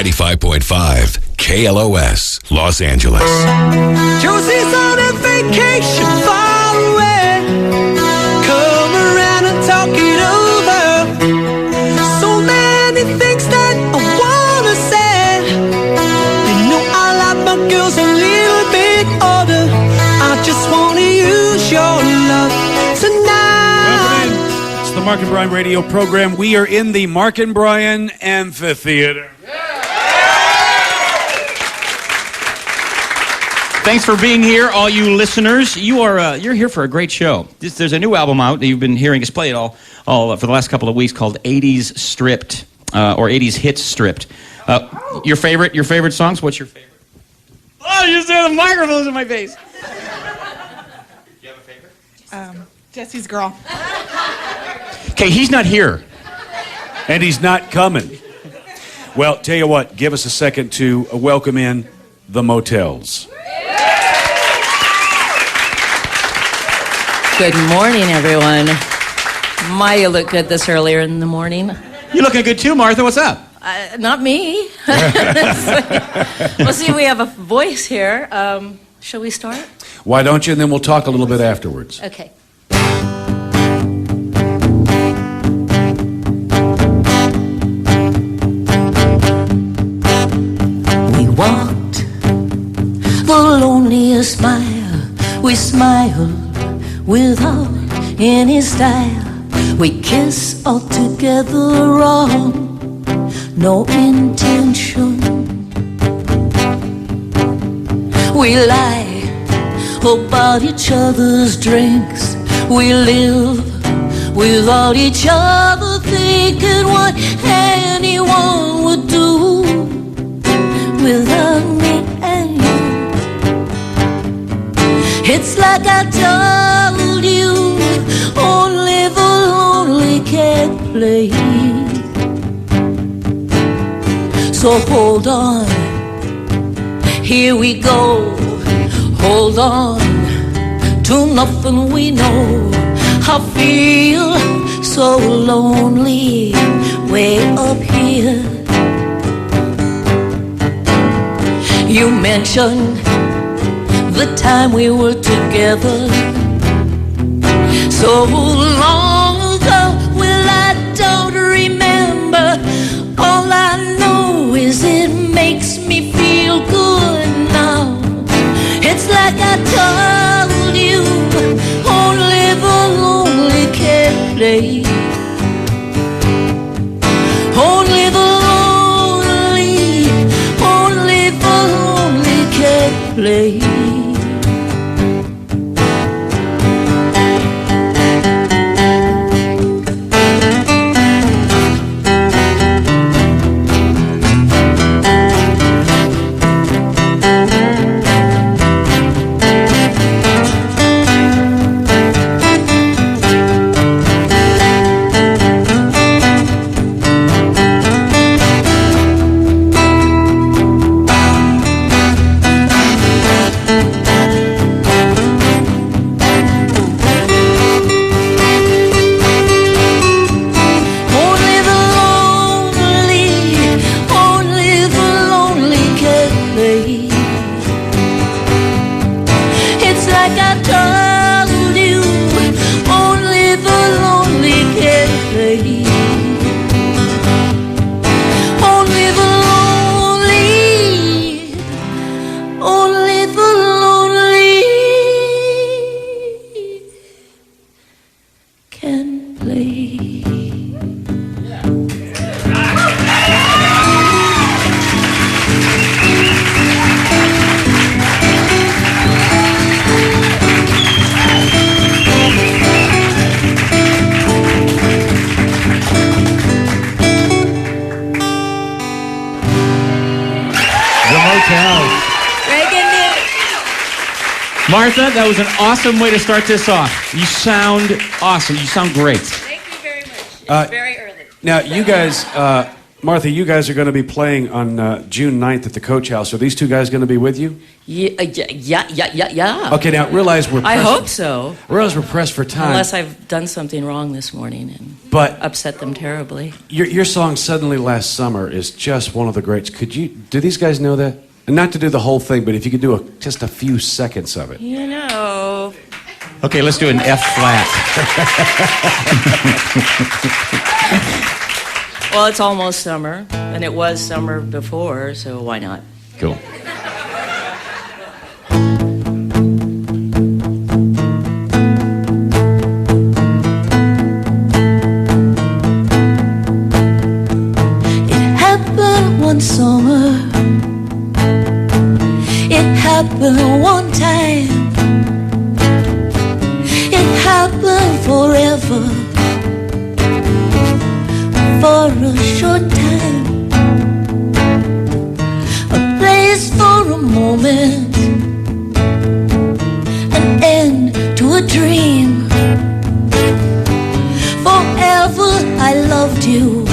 95.5 KLOS, Los Angeles. Josie's on a vacation far away. Come around and talk it over. So many things that I wanna say. You know I like my girls a little bit older. I just wanna use your love tonight. It's the Mark and Brian radio program. We are in the Mark and Brian Amphitheater. Thanks for being here, all you listeners. You're here for a great show. There's a new album out that you've been hearing us play it all for the last couple of weeks called 80's Stripped, or 80's Hits Stripped. Your favorite songs? What's your favorite? Oh, you just hear the microphones in my face. Do you have a favorite? Jesse's Girl. Okay, he's not here. And he's not coming. Well, tell you what, give us a second to welcome in the Motels. Good morning, everyone. My, you look good this earlier in the morning. You're looking good too, Martha. What's up? Not me. Well, see, we have a voice here. Shall we start? Why don't you? And then we'll talk a little bit afterwards. Okay. We walked the loneliest mile. We smiled without any style. We kiss all together wrong, no intention. We lie about each other's drinks. We live without each other, thinking what anyone would do without me and you. It's like I told you, only the lonely can play. So hold on, here we go. Hold on to nothing we know. I feel so lonely way up here. You mentioned the time we were together so long ago. Well, I don't remember. All I know is it makes me feel good now. It's like I told you, only the lonely can play. Only the lonely can play. Martha, that was an awesome way to start this off. You sound awesome. You sound great. Thank you very much. It's very early. Now, you guys, Martha, you guys are going to be playing on June 9th at the Coach House. Are these two guys going to be with you? Yeah. Okay, now realize we're I pressed. hope so. I realize we're pressed for time. Unless I've done something wrong this morning and upset them terribly. Your song "Suddenly Last Summer" is just one of the greats. Do these guys know that? And not to do the whole thing, but if you could do just a few seconds of it. You know. Okay, let's do an F flat. Well, it's almost summer, and it was summer before, so why not? Cool. It happened one summer. It happened one time. It happened forever. For a short time, a place for a moment, an end to a dream. Forever I loved you,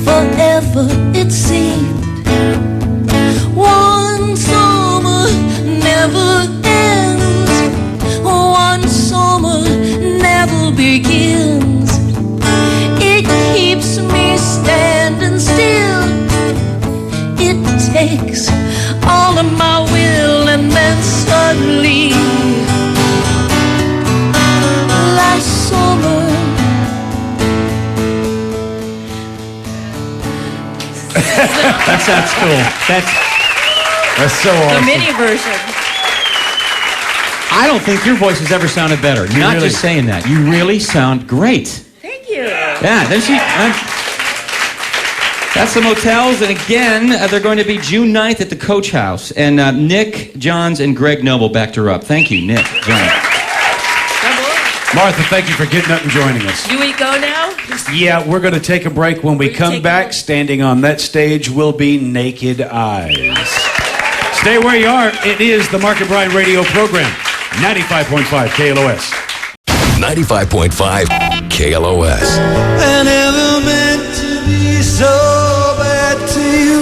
forever it seemed. One summer never ends, one summer never begins. It keeps me standing still. It takes all of my will, and then suddenly, last summer. That sounds cool. That's so awesome. The mini version. I don't think your voice has ever sounded better. Not really- just saying that. You really sound great. Thank you. Yeah, that's the Motels, and again, they're going to be June 9th at the Coach House. And Nick Johns and Greg Noble backed her up. Thank you, Nick Johns. Martha, thank you for getting up and joining us. Do we go now? Yeah, we're going to take a break. When we come take a back, break. standing on that stage will be Naked Eyes. Stay where you are. It is the Mark and Brian radio program. 95.5 KLOS. 95.5 KLOS. I never meant to be so bad to you.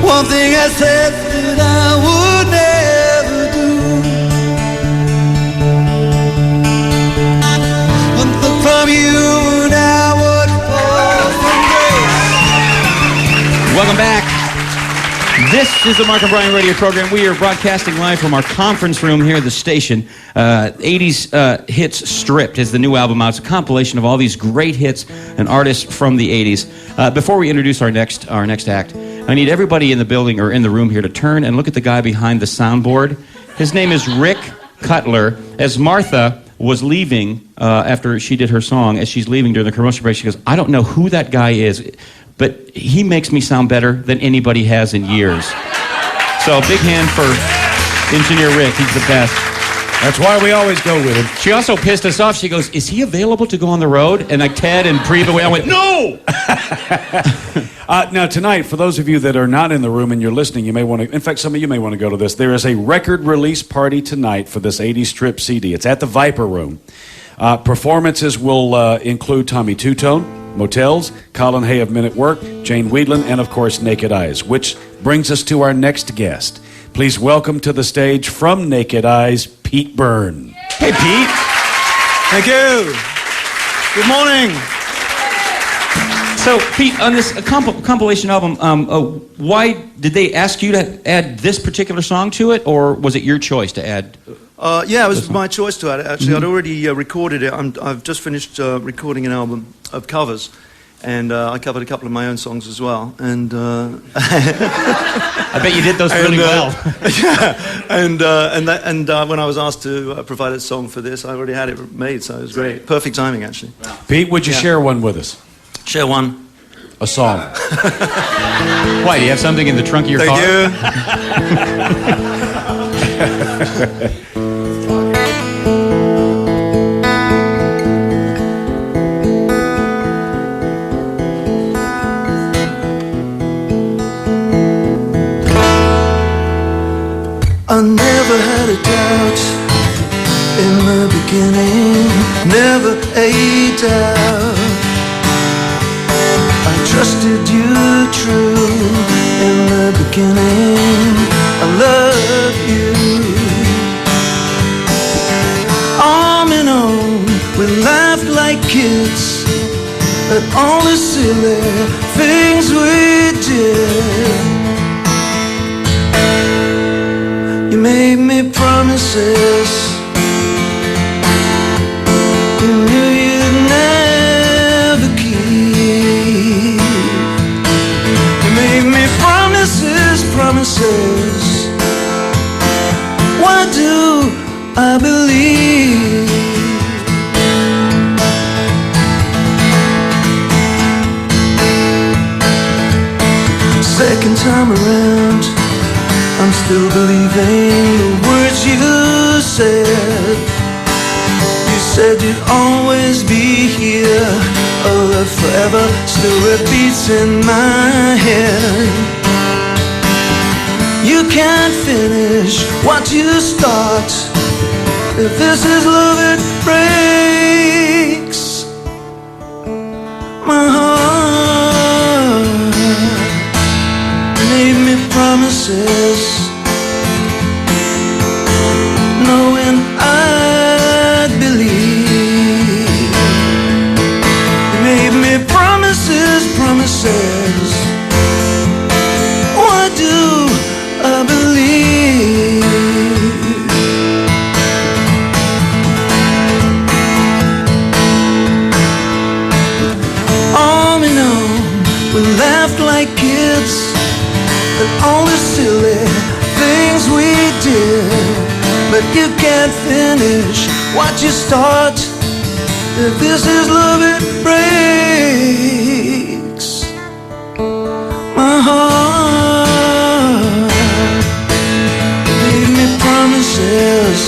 One thing I said that I would never do. One look from you and I would fall from grace. Welcome back. This is the Mark and Brian radio program. We are broadcasting live from our conference room here at the station. 80's Hits Stripped is the new album out. It's a compilation of all these great hits and artists from the 80s. Before we introduce our next act, I need everybody in the building or in the room here to turn and look at the guy behind the soundboard. His name is Rick Cutler. As Martha was leaving after she did her song, as she's leaving during the commercial break, she goes, I don't know who that guy is, but he makes me sound better than anybody has in years. So a big hand for Engineer Rick. He's the best. That's why we always go with him. She also pissed us off. She goes, is he available to go on the road? And like Ted and Preva, I went, no! Now, tonight, for those of you that are not in the room and you're listening, you may want to, in fact, some of you may want to go to this. There is a record release party tonight for this 80s Strip CD. It's at the Viper Room. Performances will include Tommy Tutone, Motels, Colin Hay of Men at Work, Jane Weedland, and of course Naked Eyes, which brings us to our next guest. Please welcome to the stage from Naked Eyes, Pete Byrne. Hey, Pete. Thank you. Good morning. So, Pete, on this compilation album, why did they ask you to add this particular song to it, or was it your choice to add? Yeah, it was my choice to add it. Actually, I'd already recorded it. I've just finished recording an album of covers, and I covered a couple of my own songs as well. And I bet you did those really well. Yeah, and when I was asked to provide a song for this, I already had it made, so it was great. Perfect timing, actually. Pete, would you share one with us? Share one. A song. Why, do you have something in the trunk of your car? Thank you. I never had a doubt in the beginning. Never doubt. I trusted you true in the beginning. I love you. Arm in arm, we laughed like kids at all the silly things we did. You made me promises you knew you'd never keep. You made me promises, promises. Why do I believe? Second time around, I'm still believing the words you said. You said you'd always be here. A love forever still repeats in my head. You can't finish what you start. If this is love, it breaks my heart. Made me promises, knowing I'd believe. You made me promises, promises. Why do I believe? Arm in arm, we laughed like kids at all the silly things we did. But you can't finish what you start. If this is love, it breaks my heart. Made me promises,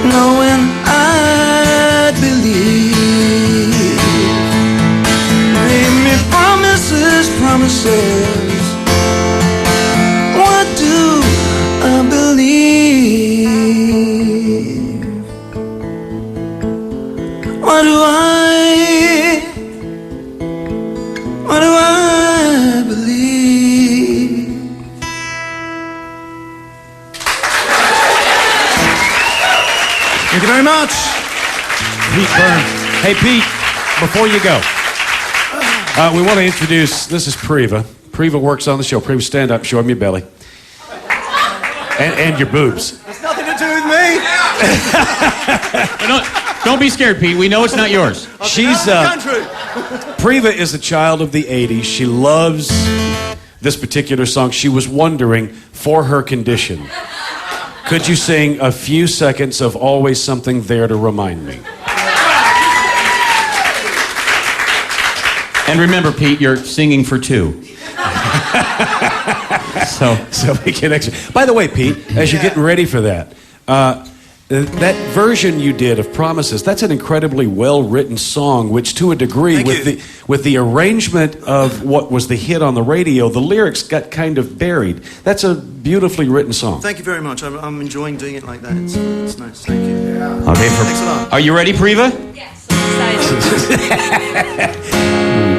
knowing I'd believe. Made me promises, promises. What do I believe? What do I believe? Thank you very much. Pete Byrne. Hey, Pete, before you go, we want to introduce, this is Priva. Priva works on the show. Priva, stand up, show him your belly. And your boobs. It's nothing to do with me. Don't be scared, Pete. We know it's not yours. She's Country. Priva is a child of the 80s. She loves this particular song. She was wondering, for her condition, could you sing a few seconds of Always Something There to Remind Me? And remember, Pete, you're singing for two. So we can actually. By the way, Pete, as you're getting ready for that, that version you did of Promises, that's an incredibly well-written song, which to a degree, with the arrangement of what was the hit on the radio, the lyrics got kind of buried. That's a beautifully written song. Thank you very much. I'm enjoying doing it like that. It's nice. Thank you. Okay, Thanks a lot. are you ready, Priva? Yes, I'm excited.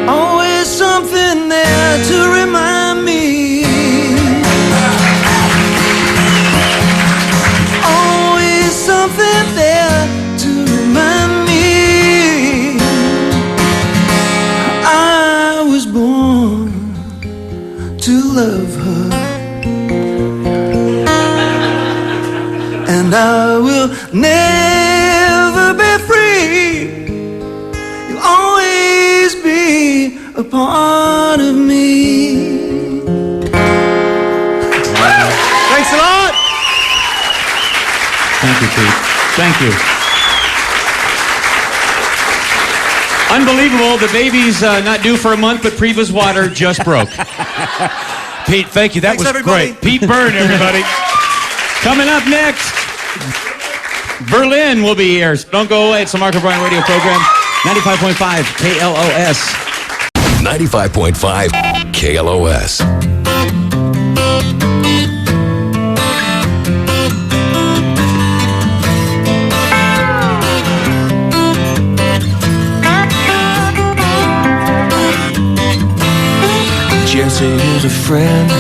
Always something there to remind me. Always something there to remind me. I was born to love her, and I will never be free. You'll always be a part of me. Thanks a lot. Thank you, Pete. Thank you. Unbelievable. The baby's not due for a month, but Priva's water just broke. Pete, thank you. That Thanks, was everybody. great. Pete Byrne, everybody. Coming up next, Berlin will be here. So don't go away. It's the Mark O'Brien radio program. 95.5 KLOS. 95.5 KLOS. say he's a friend.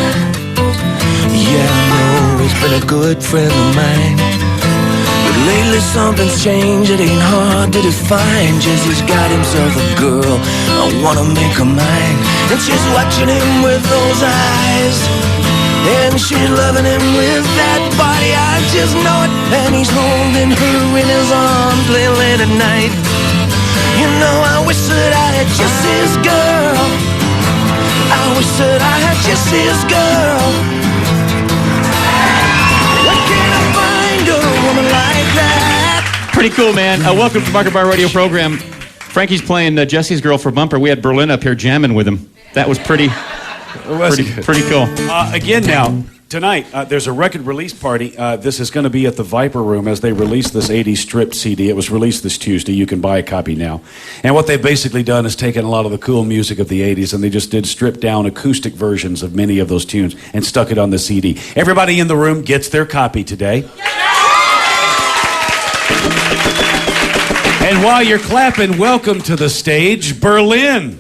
Yeah, I know he's been a good friend of mine. But lately something's changed, it ain't hard to define. Jesse's got himself a girl, I wanna make her mine. And she's watching him with those eyes, and she's loving him with that body, I just know it. And he's holding her in his arms late at night. You know, I wish that I had Jesse's girl. I wish that I had Jesse's girl. Where can I find a woman like that? Pretty cool, man. Welcome to the Market Bar Radio program. Frankie's playing Jesse's Girl for bumper. We had Berlin up here jamming with him. That was pretty cool. Again now, tonight, there's a record release party. This is going to be at the Viper Room as they release this 80s stripped CD. It was released this Tuesday. You can buy a copy now. And what they've basically done is taken a lot of the cool music of the 80s and they just did stripped down acoustic versions of many of those tunes and stuck it on the CD. Everybody in the room gets their copy today. And while you're clapping, welcome to the stage, Berlin.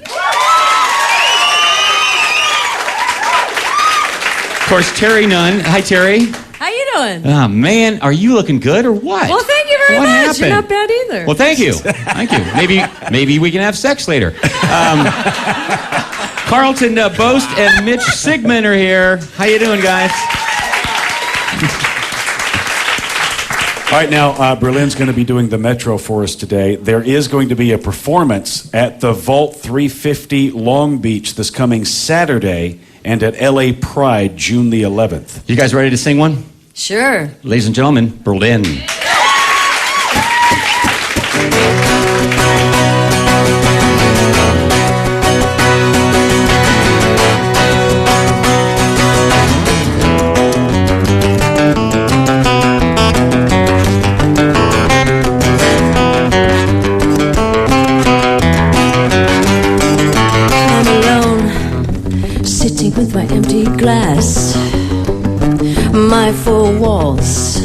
Of course, Terry Nunn. Hi, Terry. How you doing? Oh, man, are you looking good or what? Well, thank you very What much. happened? You're not bad either. Well, thank you. Thank you. Maybe we can have sex later. Carlton Boast and Mitch Sigmund are here. How you doing, guys? All right, now, Berlin's going to be doing the Metro for us today. There is going to be a performance at the Vault 350 Long Beach this coming Saturday and at LA Pride, June the 11th. You guys ready to sing one? Sure. Ladies and gentlemen, Berlin. With my empty glass, my four walls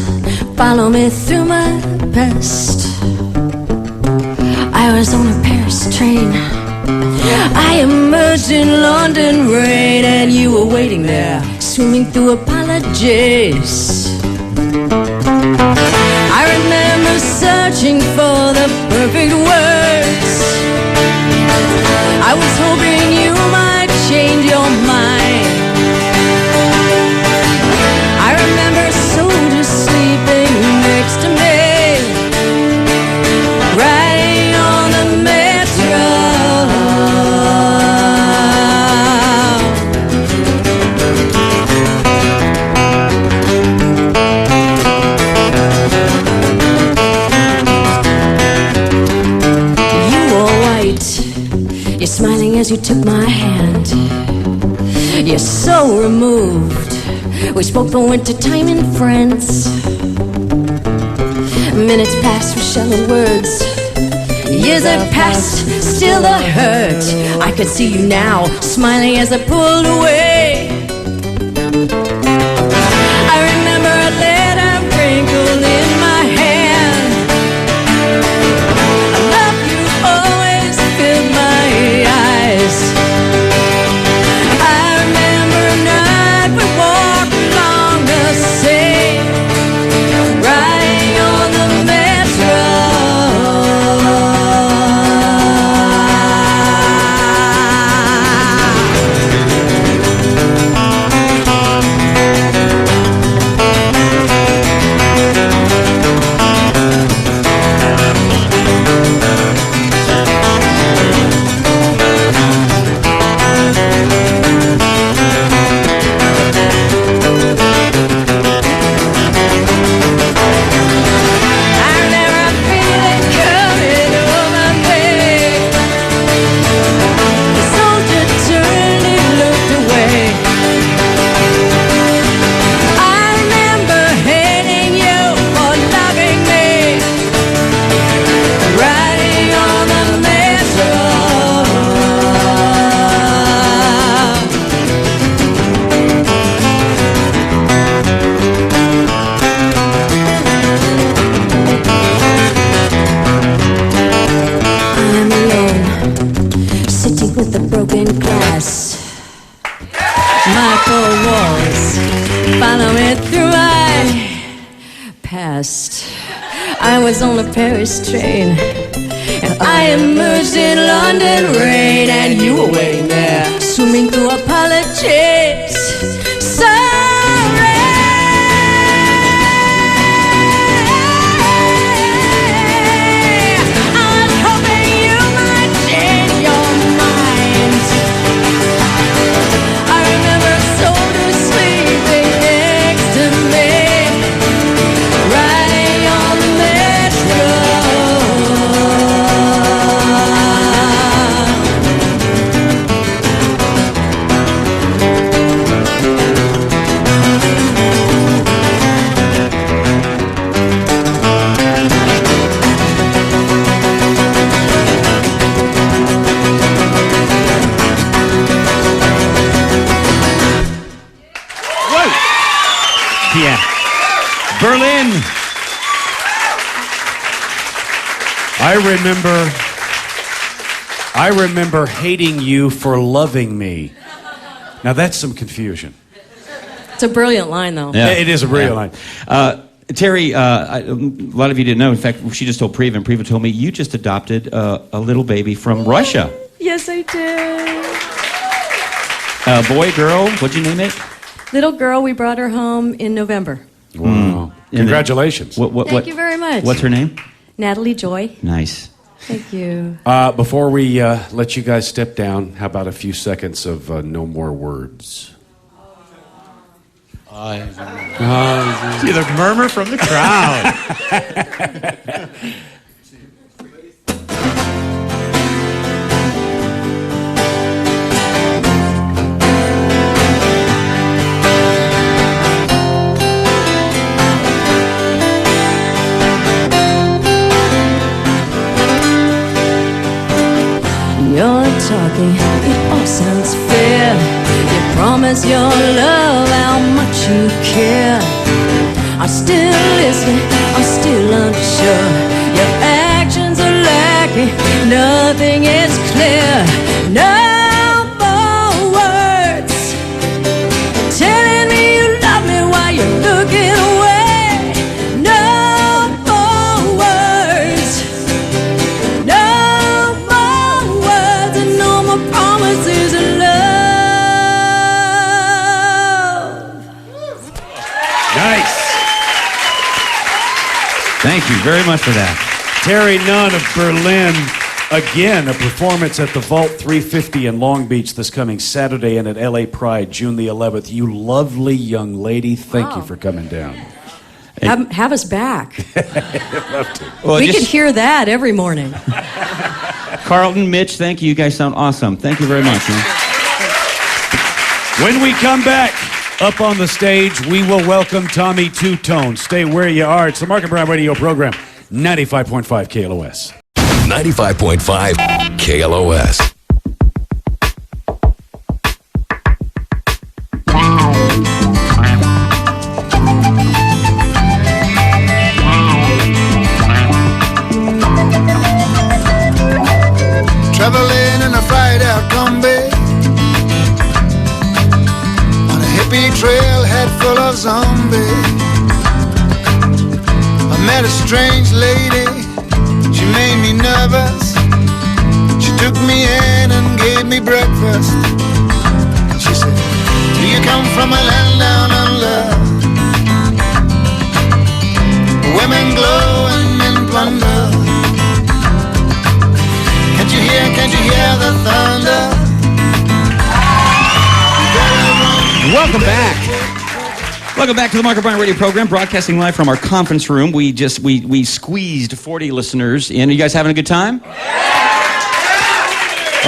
follow me through my past. I was on a Paris train, I emerged in London rain, and you were waiting there, swimming through apologies. I remember searching for the perfect words. I was hoping you might change your mind. I remember soldiers sleeping next to me, riding on the metro. You were white, you're smiling as you took my hand. You're so removed. We spoke the winter time in France. Minutes passed with shallow words. Years have passed, still the hurt. I could see you now, smiling as I pulled away. I remember a letter wrinkled in my hand. I love you always filled my eyes. past. I was on the Paris train, and I emerged in London rain, and you were waiting there, swimming through apologies. Yeah. Berlin. I remember hating you for loving me. Now that's some confusion. It's a brilliant line, though. Yeah. It is a brilliant line. Terry, a lot of you didn't know. In fact, she just told Priva, and Priva told me you just adopted a little baby from Russia. Yes, I did. Boy, girl, what'd you name it? Little girl, we brought her home in November. Wow. Congratulations. Thank you very much. What's her name? Natalie Joy. Nice. Thank you. Before we let you guys step down, how about a few seconds of no more words? See the murmur from the crowd. You're talking, it all sounds fair. You promise your love, how much you care. I'm still listening, I'm still unsure. Your actions are lacking, nothing is clear. No more words telling me you love me while you're looking away. No more words, no more words, and no more promises of love. Nice. Thank you very much for that. Terry Nunn of Berlin. Again, a performance at the Vault 350 in Long Beach this coming Saturday and at LA Pride, June the 11th. You lovely young lady, thank you for coming down. Have us back. Love to. Well, We could hear that every morning. Carlton, Mitch, thank you. You guys sound awesome. Thank you very much. Man. When we come back, up on the stage, we will welcome Tommy Tutone. Stay where you are. It's the Mark and Brown Radio program, 95.5 KLOS. 95.5 KLOS. Traveling in a fried-out Combi on a hippie trailhead full of zombies. I met a strange lady. She made me nervous. She took me in and gave me breakfast. And she said, "Do you come from a land down under? Women glow and men plunder. Can't you hear the thunder?" Welcome back. Welcome back to the Mark O'Brien Radio program, broadcasting live from our conference room. We squeezed 40 listeners in. Are you guys having a good time? All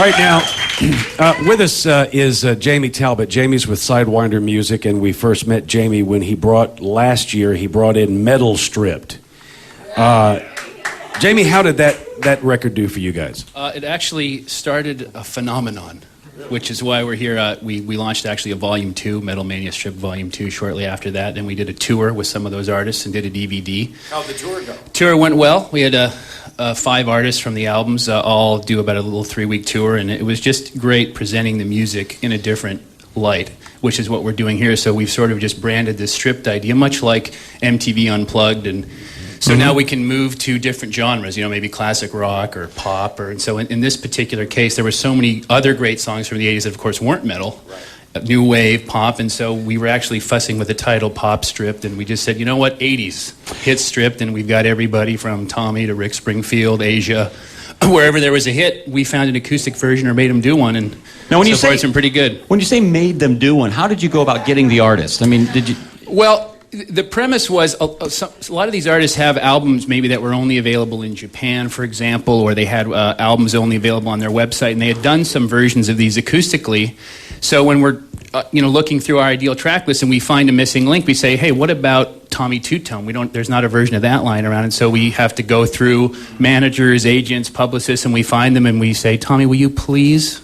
right, now, with us is Jamie Talbot. Jamie's with Sidewinder Music, and we first met Jamie when last year he brought in Metal Stripped. Jamie, how did that record do for you guys? It actually started a phenomenon, which is why we're here. We launched actually a Volume 2, Metal Mania Strip Volume 2, shortly after that. Then we did a tour with some of those artists and did a DVD. How'd the tour go? Tour went well. We had 5 artists from the albums all do about a little 3-week tour, and it was just great presenting the music in a different light. which is what we're doing here. So we've sort of just branded this stripped idea, much like MTV Unplugged, and so now we can move to different genres, maybe classic rock or pop, and so in this particular case, there were so many other great songs from the 80s that, of course, weren't metal. New wave, pop, and so we were actually fussing with the title Pop Stripped, and we just said, you know what, 80s, hit stripped, and we've got everybody from Tommy to Rick Springfield, Asia, wherever there was a hit, we found an acoustic version or made them do one, and now, when so you far say, it's been pretty good. When you say made them do one, how did you go about getting the artist? I mean, did you... Well, the premise was a lot of these artists have albums maybe that were only available in Japan, for example, or they had albums only available on their website, and they had done some versions of these acoustically. So when we're looking through our ideal track list and we find a missing link, we say, hey, what about Tommy Tutone? There's not a version of that lying around, and so we have to go through managers, agents, publicists, and we find them and we say, Tommy, will you please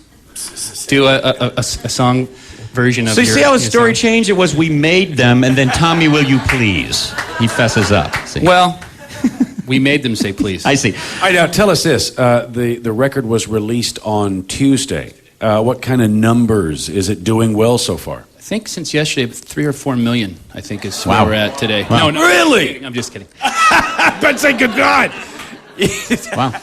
do a song version of So you see how his story song? changed? It was we made them, and then Tommy, will you please? He fesses up. See? Well, we made them say please. I see. All right, now tell us this. The record was released on Tuesday. What kind of numbers? Is it doing well so far? I think since yesterday, 3 or 4 million, I think, is Wow. where we're at today. Wow. No, Really? I'm just kidding. But say good God. Wow.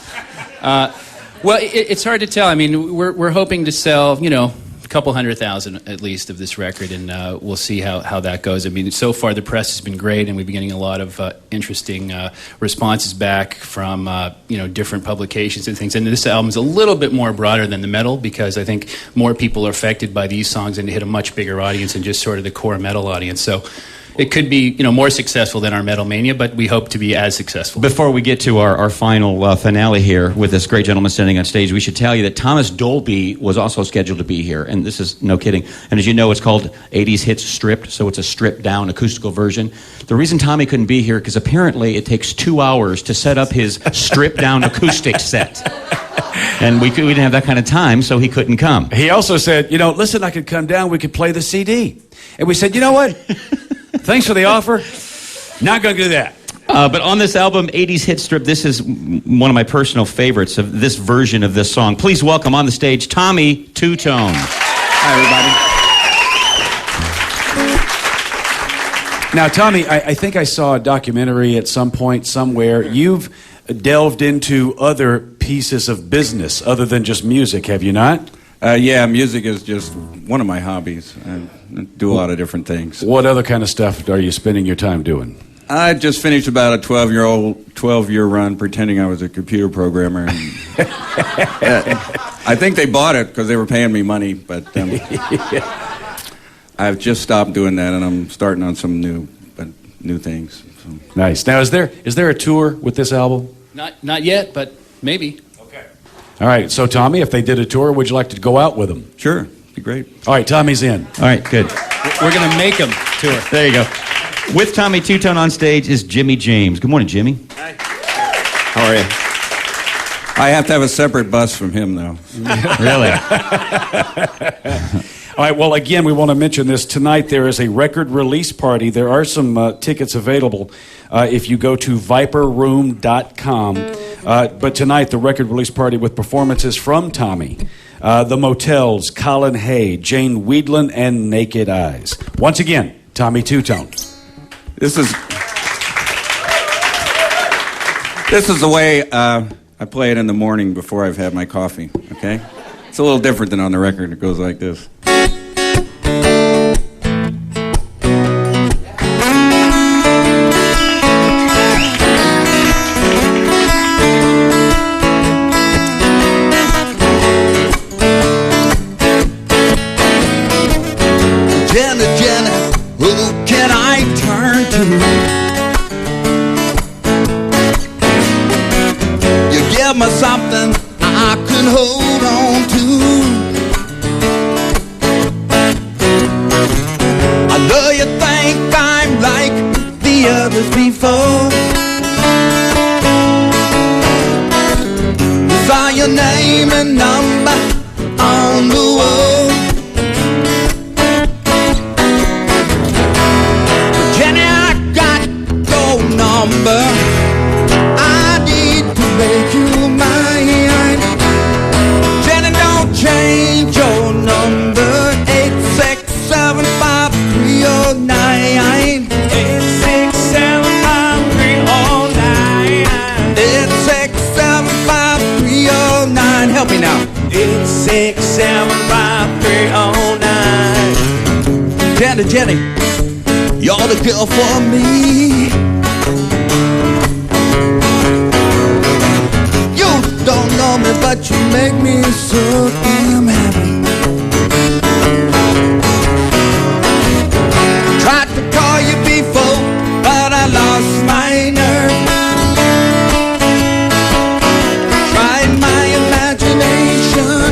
Well, it's hard to tell. I mean, we're hoping to sell, a couple 100,000 at least of this record, and we'll see how that goes. I mean, so far the press has been great, and we've been getting a lot of interesting responses back from different publications and things. And this album's a little bit more broader than the metal, because I think more people are affected by these songs and hit a much bigger audience than just sort of the core metal audience. So it could be more successful than our Metal Mania, but we hope to be as successful. Before we get to our final finale here with this great gentleman standing on stage, we should tell you that Thomas Dolby was also scheduled to be here, and this is no kidding. And as you know, it's called 80's Hits Stripped, so it's a stripped-down acoustical version. The reason Tommy couldn't be here, because apparently it takes 2 hours to set up his stripped-down acoustic set. And we didn't have that kind of time, so he couldn't come. He also said, listen, I could come down, we could play the CD. And we said, you know what? Thanks for the offer. Not going to do that. But on this album, 80's Hit Strip, this is one of my personal favorites of this version of this song. Please welcome on the stage Tommy Tutone. Hi, everybody. Now, Tommy, I think I saw a documentary at some point somewhere. You've delved into other pieces of business other than just music, have you not? Yeah, music is just one of my hobbies. I do a lot of different things. What other kind of stuff are you spending your time doing? I just finished about a 12-year run pretending I was a computer programmer. And, I think they bought it because they were paying me money, but I've just stopped doing that, and I'm starting on some new things. So. Nice. Now, is there a tour with this album? Not yet, but maybe. All right, so Tommy, if they did a tour, would you like to go out with them? Sure, be great. All right, Tommy's in. All right, good. We're going to make them tour. There you go. With Tommy Tutone on stage is Jimmy James. Good morning, Jimmy. Hi. How are you? I have to have a separate bus from him, though. Really? All right, well, again, we want to mention this. Tonight there is a record release party. There are some tickets available if you go to viperroom.com. But tonight, the record release party with performances from Tommy, the Motels, Colin Hay, Jane Weedland, and Naked Eyes. Once again, Tommy Tutone. This is the way I play it in the morning before I've had my coffee, okay? It's a little different than on the record. It goes like this. Jenna, who can I turn to? You give me something I can hold on to. I know you think I'm like the others before. Saw your name and number on the wall. I need to make you mine. Jenny, don't change your number. 867 Help me now. 8675309. Jenny, you're the girl for me. You don't know me, but you make me so damn happy. Tried to call you before, but I lost my nerve. Tried my imagination,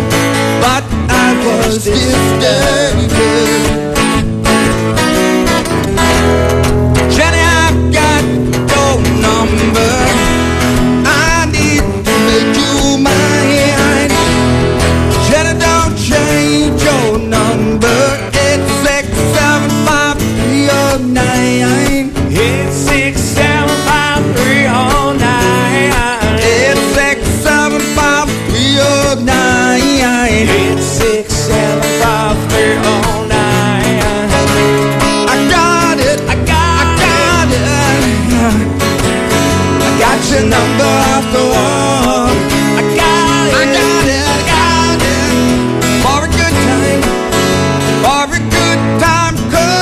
but I was disturbed. Jenny, I've got your number. I need to make you mine. Jenny, don't change your number. 8675309. 8675309. 8675309. 8675309. I got it. I got your number off the wall. I got it. For a good time. For a good time. Come on.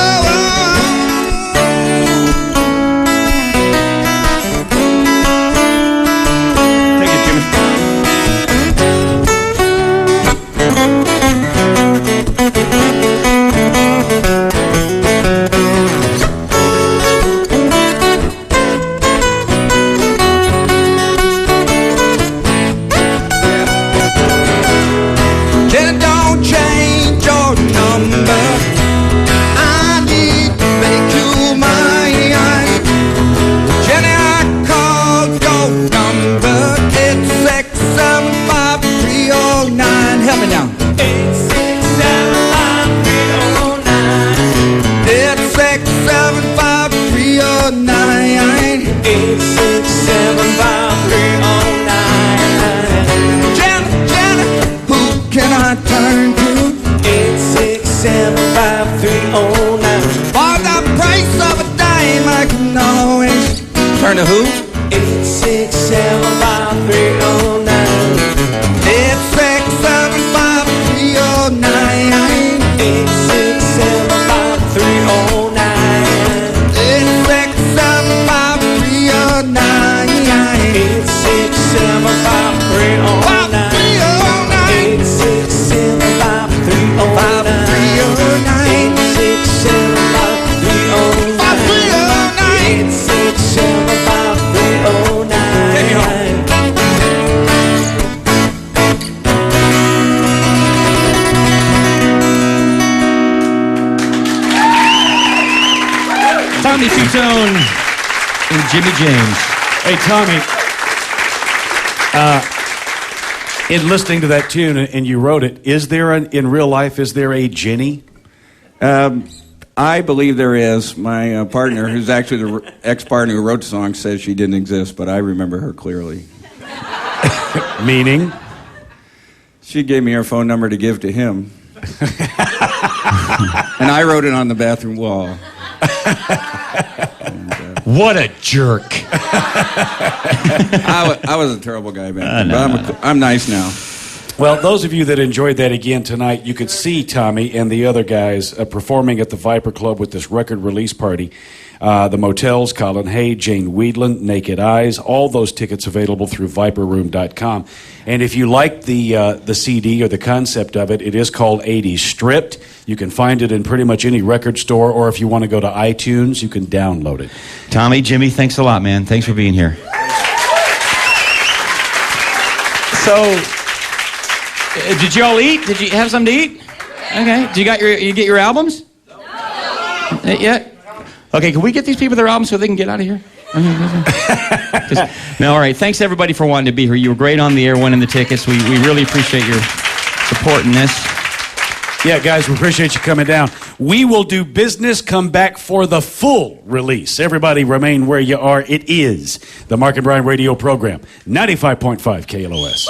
Take it, Jimmy. Jenny, don't change your number. I need to make you mine. Jenny, I called your number. 8675309. Help me now. 8675309. 8675309. 8675309. Jenny, who can I turn to? 8675309. For the price of a dime, I can always turn to who? 8675309. 8675309. 8675309. 8675309. Tommy Tutone and Jimmy James. Hey, Tommy, in listening to that tune, and you wrote it, in real life, is there a Jenny? I believe there is. My partner, who's actually the ex-partner who wrote the song, says she didn't exist, but I remember her clearly. Meaning? She gave me her phone number to give to him. And I wrote it on the bathroom wall. What a jerk. I was a terrible guy back then, but I'm nice now. Well, those of you that enjoyed that again tonight, you could see Tommy and the other guys performing at the Viper Club with this record release party. The Motels, Colin Hay, Jane Weedland, Naked Eyes, all those tickets available through viperroom.com. And if you like the CD or the concept of it, it is called 80's Stripped. You can find it in pretty much any record store, or if you want to go to iTunes, you can download it. Tommy, Jimmy, thanks a lot, man. Thanks for being here. So, did you all eat? Did you have something to eat? Okay. Did you get your albums? No. Yet? Okay, can we get these people their albums so they can get out of here? No, all right. Thanks, everybody, for wanting to be here. You were great on the air, winning the tickets. We really appreciate your support in this. Yeah, guys, we appreciate you coming down. We will do business, come back for the full release. Everybody remain where you are. It is the Mark and Brian radio program, 95.5 KLOS.